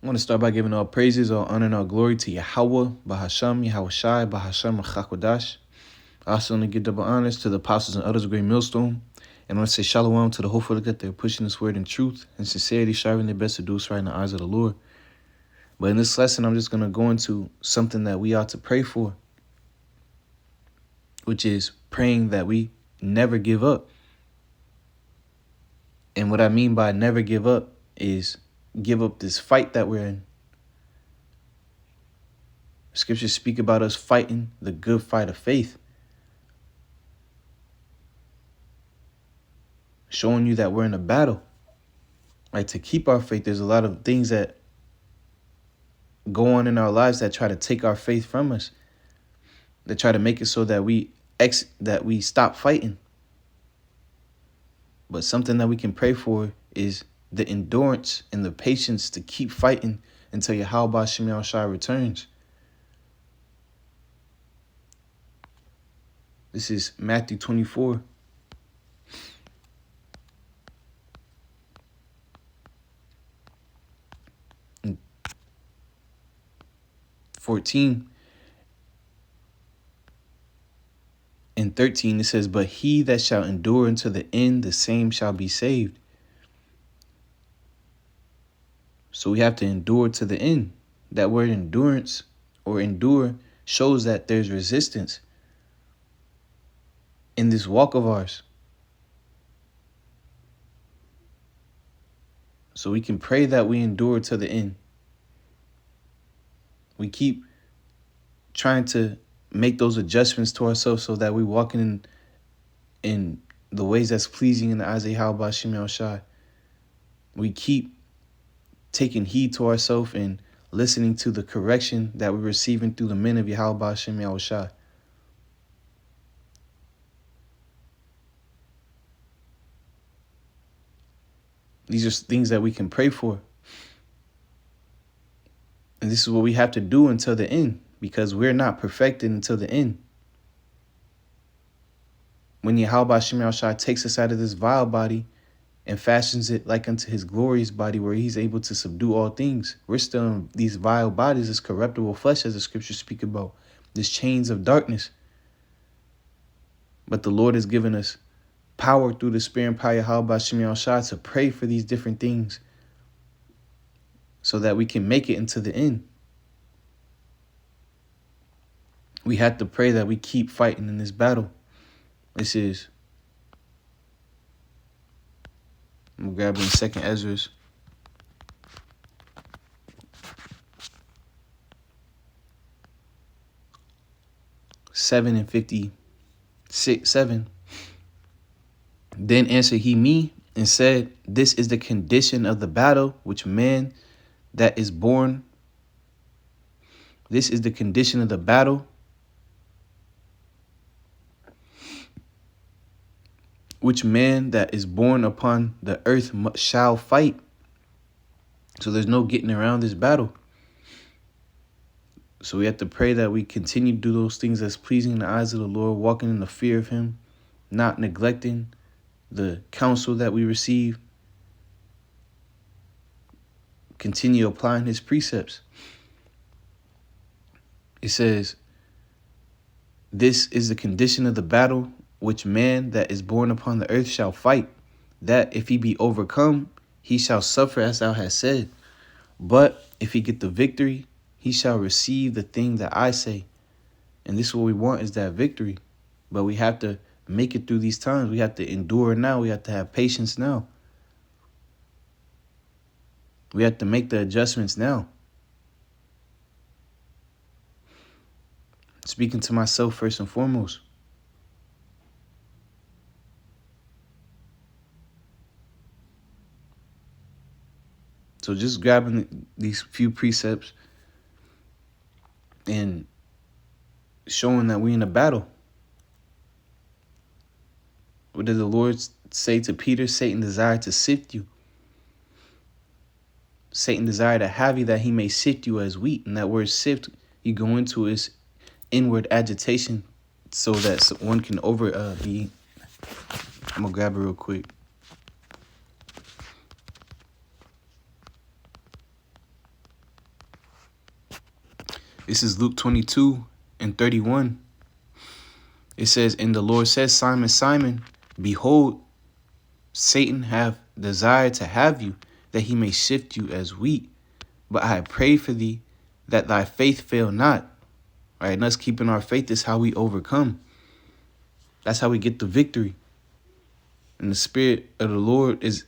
I want to start by giving all praises, all honor, and all glory to Yahweh, Bahasham, Yahweh Shai, Bahasham, Chakodash. I also want to give double honors to the apostles and others of Great Millstone. And I want to say shalom to the hopeful that they're pushing this word in truth and sincerity, striving their best to do what's right in the eyes of the Lord. But in this lesson, I'm just going to go into something that we ought to pray for, which is praying that we never give up. And what I mean by never give up is give up this fight that we're in. Scriptures speak about us fighting the good fight of faith, showing you that we're in a battle. Right? To keep our faith, there's a lot of things that go on in our lives that try to take our faith from us, that try to make it so that we stop fighting. But something that we can pray for is the endurance and the patience to keep fighting until Yahweh Shem Shai returns. This is Matthew 24. And 14 and 13, it says, "But he that shall endure unto the end, the same shall be saved." So we have to endure to the end. That word endurance or endure shows that there's resistance in this walk of ours. So we can pray that we endure to the end. We keep trying to make those adjustments to ourselves so that we're walking in the ways that's pleasing in the eyes of Yahweh Shem Shai. We keep taking heed to ourselves and listening to the correction that we're receiving through the men of Yahweh Shem Shai. These are things that we can pray for. And this is what we have to do until the end, because we're not perfected until the end. When Yahweh Shem Shai takes us out of this vile body and fashions it like unto his glorious body, where he's able to subdue all things, we're still in these vile bodies, this corruptible flesh, as the scriptures speak about, this chains of darkness. But the Lord has given us power through the Spirit and power Yahweh Shem Shai to pray for these different things so that we can make it into the end. We have to pray that we keep fighting in this battle. This is, I'm grabbing 2nd Ezra 7 and 57. Then answered he me and said, "This is the condition of the battle which man that is born. This is the condition of the battle which man that is born upon the earth shall fight." So there's no getting around this battle. So we have to pray that we continue to do those things that's pleasing in the eyes of the Lord, walking in the fear of him, not neglecting the counsel that we receive. Continue applying his precepts. It says, "This is the condition of the battle which man that is born upon the earth shall fight, that if he be overcome, he shall suffer as thou hast said. But if he get the victory, he shall receive the thing that I say." And this is what we want, is that victory. But we have to make it through these times. We have to endure now. We have to have patience now. We have to make the adjustments now. Speaking to myself first and foremost. So just grabbing these few precepts and showing that we're in a battle. What did the Lord say to Peter? Satan desired to sift you. Satan desired to have you that he may sift you as wheat. And that word sift, you go into is inward agitation so that one can be. I'm going to grab it real quick. This is Luke 22:31. It says, "And the Lord says, Simon, Simon, behold, Satan hath desired to have you, that he may sift you as wheat. But I pray for thee, that thy faith fail not." Right? And us keeping our faith is how we overcome. That's how we get the victory. And the Spirit of the Lord is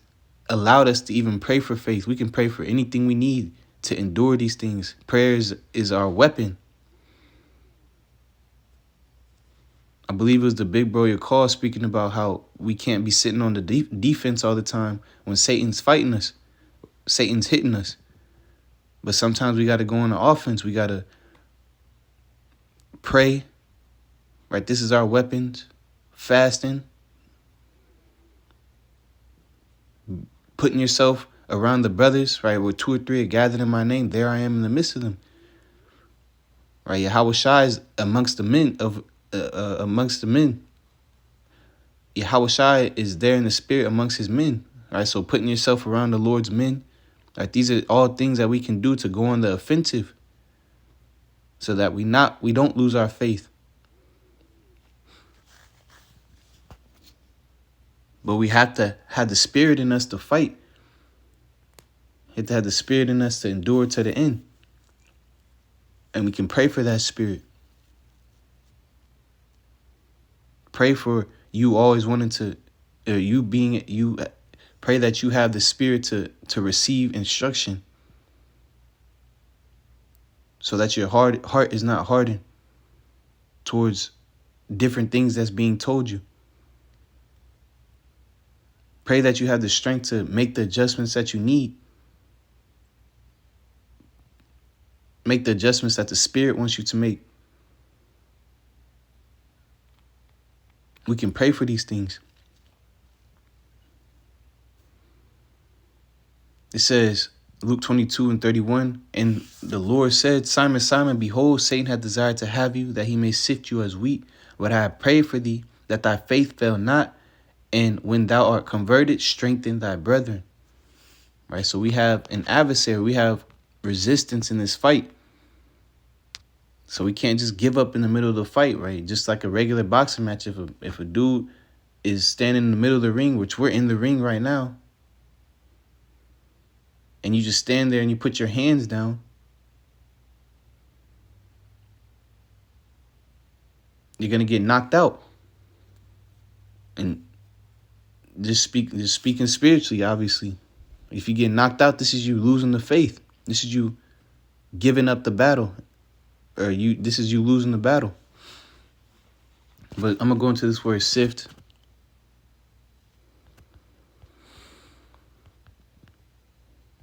allowed us to even pray for faith. We can pray for anything we need to endure these things. Prayers is our weapon. I believe it was the big bro your call speaking about how we can't be sitting on the defense all the time when Satan's fighting us. Satan's hitting us. But sometimes we got to go on the offense. We got to pray. Right? This is our weapons. Fasting. Putting yourself around the brothers, right? Where 2 or 3 are gathered in my name, there I am in the midst of them. Right? Yahweh Shai is amongst the men. Yahweh Shai is there in the spirit amongst his men. Right? So putting yourself around the Lord's men. Right? These are all things that we can do to go on the offensive, so that we don't lose our faith. But we have to have the Spirit in us to fight. We have to have the Spirit in us to endure to the end. And we can pray for that Spirit. Pray for you always wanting to, pray that you have the Spirit to receive instruction, so that your heart is not hardened towards different things that's being told you. Pray that you have the strength to make the adjustments that you need. Make the adjustments that the Spirit wants you to make. We can pray for these things. It says, Luke 22:31, "And the Lord said, Simon, Simon, behold, Satan hath desired to have you, that he may sift you as wheat. But I pray for thee, that thy faith fail not. And when thou art converted, strengthen thy brethren." Right? So we have an adversary. We have resistance in this fight. So we can't just give up in the middle of the fight, right? Just like a regular boxing match. If a dude is standing in the middle of the ring, which we're in the ring right now, and you just stand there and you put your hands down, you're going to get knocked out. And just speaking spiritually, obviously, if you get knocked out, this is you losing the faith. This is you giving up the battle, this is you losing the battle. But I'm gonna go into this word sift.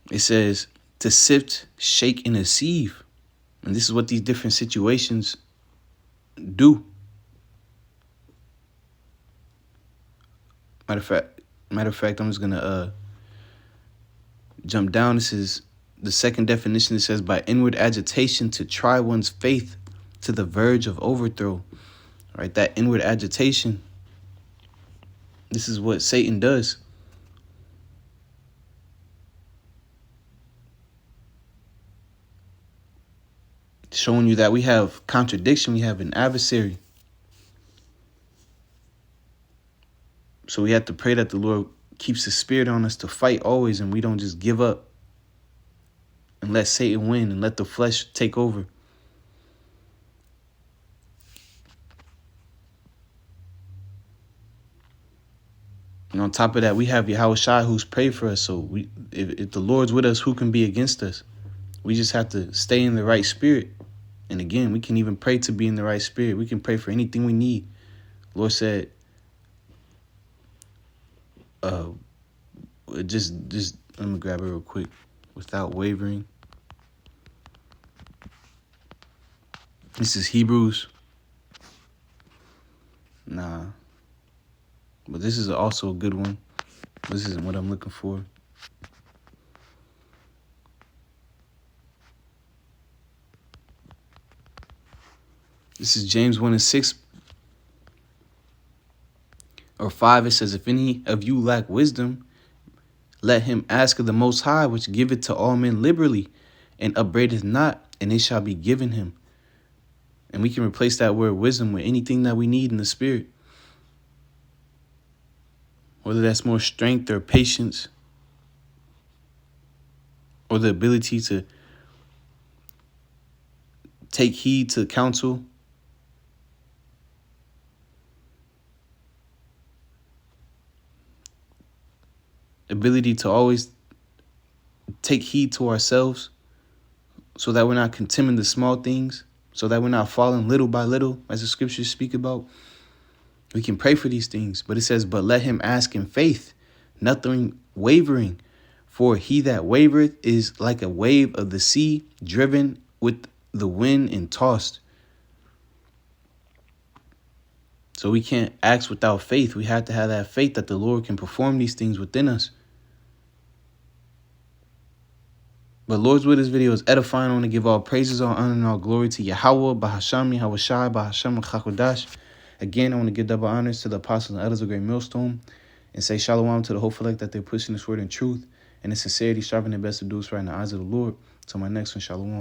It says to sift, shake, and a sieve, and this is what these different situations do. Matter of fact, I'm just gonna jump down. This is the second definition. It says, by inward agitation to try one's faith to the verge of overthrow. Right, that inward agitation. This is what Satan does. Showing you that we have contradiction, we have an adversary. So we have to pray that the Lord keeps the Spirit on us to fight always, and we don't just give up and let Satan win and let the flesh take over. And on top of that, we have Yahweh Shai who's prayed for us. So if the Lord's with us, who can be against us? We just have to stay in the right spirit. And again, we can even pray to be in the right spirit. We can pray for anything we need. The Lord said, just let me grab it real quick. Without wavering. This is Hebrews. But this is also a good one. This isn't what I'm looking for. This is James 1:6 or 5. It says, if any of you lack wisdom, let him ask of the Most High, which giveth to all men liberally, and upbraideth not, and it shall be given him. And we can replace that word wisdom with anything that we need in the spirit. Whether that's more strength or patience, or the ability to take heed to counsel. Ability to always take heed to ourselves so that we're not contemning the small things, so that we're not falling little by little, as the scriptures speak about. We can pray for these things, but it says, but let him ask in faith, nothing wavering. For he that wavereth is like a wave of the sea, driven with the wind and tossed. So we can't ask without faith. We have to have that faith that the Lord can perform these things within us. But Lord's will, this video is edifying. I want to give all praises, all honor, and all glory to Yahweh, Bahasham, Yahweh Shai, Bahasham, Chakodash. Again, I want to give double honors to the apostles and elders of Great Millstone and say shalom to the hopeful elect that they're pushing this word in truth and in sincerity, striving their best to do what's right in the eyes of the Lord. Till my next one, shalom.